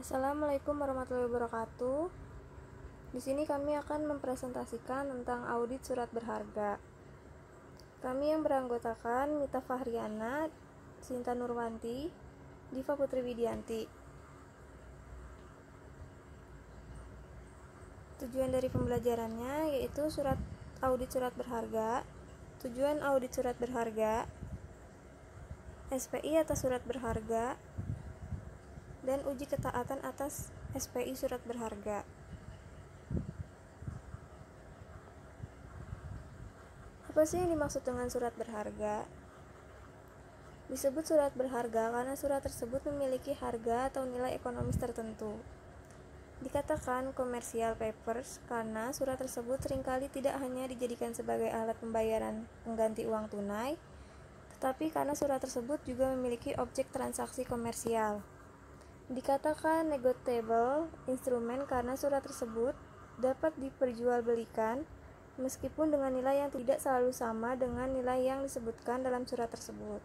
Assalamualaikum warahmatullahi wabarakatuh. Di sini kami akan mempresentasikan tentang audit surat berharga. Kami yang beranggotakan Mita Fahriana, Sinta Nurwanti, Diva Putri Widianti. Tujuan dari pembelajarannya yaitu audit surat berharga, tujuan audit surat berharga, SPI atas surat berharga, dan uji ketaatan atas SPI surat berharga. Apa sih yang dimaksud dengan surat berharga? Disebut surat berharga karena surat tersebut memiliki harga atau nilai ekonomis tertentu. Dikatakan commercial papers karena surat tersebut seringkali tidak hanya dijadikan sebagai alat pembayaran pengganti uang tunai, tetapi karena surat tersebut juga memiliki objek transaksi komersial. Dikatakan negotiable instrumen karena surat tersebut dapat diperjualbelikan meskipun dengan nilai yang tidak selalu sama dengan nilai yang disebutkan dalam surat tersebut.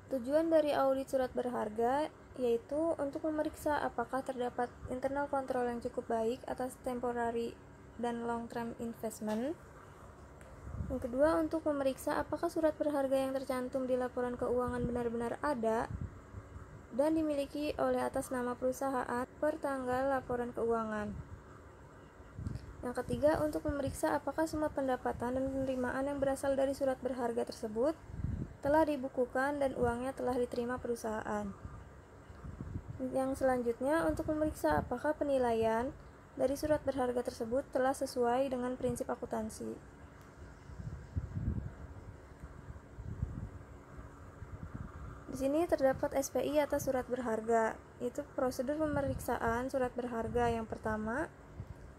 Tujuan dari audit surat berharga yaitu untuk memeriksa apakah terdapat internal control yang cukup baik atas temporary dan long term investment. Yang kedua, untuk memeriksa apakah surat berharga yang tercantum di laporan keuangan benar-benar ada dan dimiliki oleh atas nama perusahaan per tanggal laporan keuangan. Yang ketiga, untuk memeriksa apakah semua pendapatan dan penerimaan yang berasal dari surat berharga tersebut telah dibukukan dan uangnya telah diterima perusahaan. Yang selanjutnya, untuk memeriksa apakah penilaian dari surat berharga tersebut telah sesuai dengan prinsip akuntansi. Di sini terdapat SPI atas surat berharga, yaitu prosedur pemeriksaan surat berharga. Yang pertama,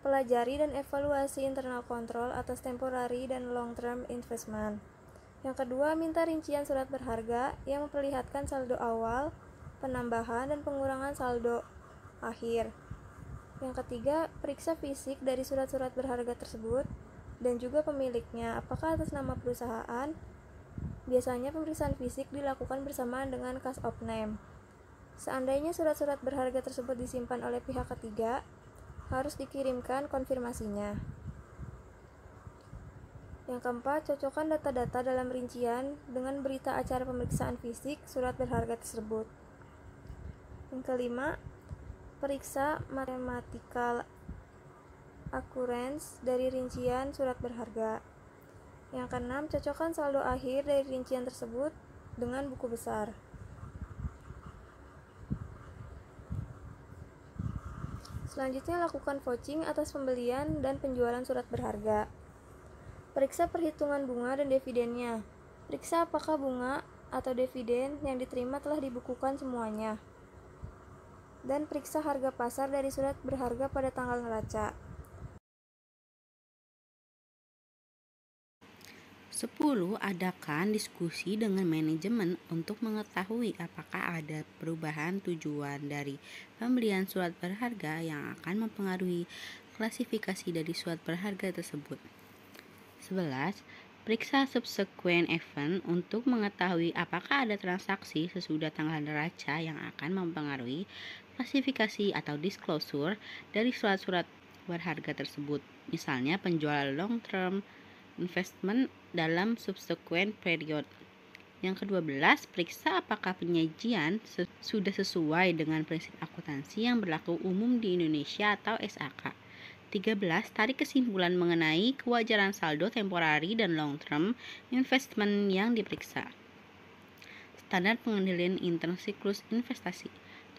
pelajari dan evaluasi internal control atas temporary dan long term investment. Yang kedua, minta rincian surat berharga yang memperlihatkan saldo awal, penambahan, dan pengurangan saldo akhir. Yang ketiga, periksa fisik dari surat-surat berharga tersebut dan juga pemiliknya, apakah atas nama perusahaan. Biasanya pemeriksaan fisik dilakukan bersamaan dengan cash of name. Seandainya surat-surat berharga tersebut disimpan oleh pihak ketiga, harus dikirimkan konfirmasinya. Yang keempat, cocokkan data-data dalam rincian dengan berita acara pemeriksaan fisik surat berharga tersebut. Yang kelima, periksa mathematical accuracy dari rincian surat berharga. Yang keenam, cocokkan saldo akhir dari rincian tersebut dengan buku besar. Selanjutnya, lakukan vouching atas pembelian dan penjualan surat berharga. Periksa perhitungan bunga dan dividennya. Periksa apakah bunga atau dividen yang diterima telah dibukukan semuanya. Dan periksa harga pasar dari surat berharga pada tanggal neraca. 10. Adakan diskusi dengan manajemen untuk mengetahui apakah ada perubahan tujuan dari pembelian surat berharga yang akan mempengaruhi klasifikasi dari surat berharga tersebut. 11. Periksa subsequent event untuk mengetahui apakah ada transaksi sesudah tanggal neraca yang akan mempengaruhi klasifikasi atau disclosure dari surat-surat berharga tersebut, misalnya penjualan long term investment dalam subsequent period. Yang ke-12, periksa apakah penyajian sudah sesuai dengan prinsip akuntansi yang berlaku umum di Indonesia atau SAK. 13. Tarik kesimpulan mengenai kewajaran saldo temporary dan long term investment yang diperiksa. Standar pengendalian intern siklus investasi.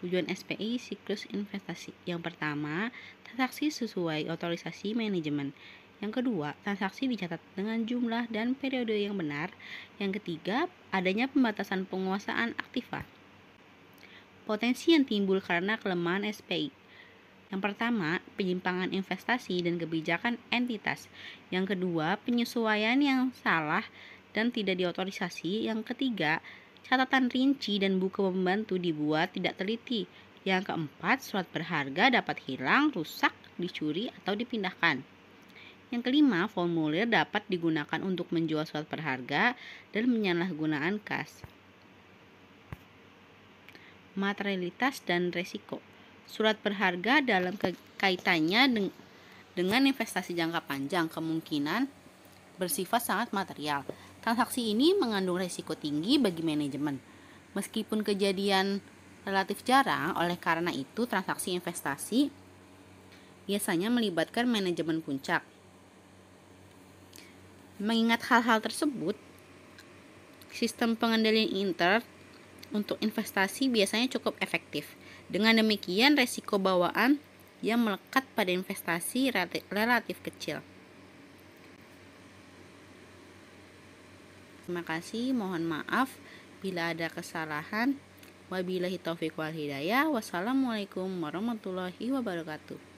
Tujuan SPI siklus investasi. Yang pertama, transaksi sesuai otorisasi manajemen. Yang kedua, transaksi dicatat dengan jumlah dan periode yang benar. Yang ketiga, adanya pembatasan penguasaan aktiva. Potensi yang timbul karena kelemahan SPI. Yang pertama, penyimpangan investasi dan kebijakan entitas. Yang kedua, penyesuaian yang salah dan tidak diotorisasi. Yang ketiga, catatan rinci dan buku pembantu dibuat tidak teliti. Yang keempat, surat berharga dapat hilang, rusak, dicuri, atau dipindahkan. Yang kelima, formulir dapat digunakan untuk menjual surat berharga dan penyalahgunaan kas. materialitas dan resiko. Surat berharga dalam kaitannya dengan investasi jangka panjang kemungkinan bersifat sangat material. Transaksi ini mengandung resiko tinggi bagi manajemen. Meskipun kejadian relatif jarang, oleh karena itu transaksi investasi biasanya melibatkan manajemen puncak. Mengingat hal-hal tersebut, sistem pengendalian intern untuk investasi biasanya cukup efektif. Dengan demikian, resiko bawaan yang melekat pada investasi relatif kecil. Terima kasih, mohon maaf bila ada kesalahan. Wabillahi taufiq wal hidayah. Wassalamualaikum warahmatullahi wabarakatuh.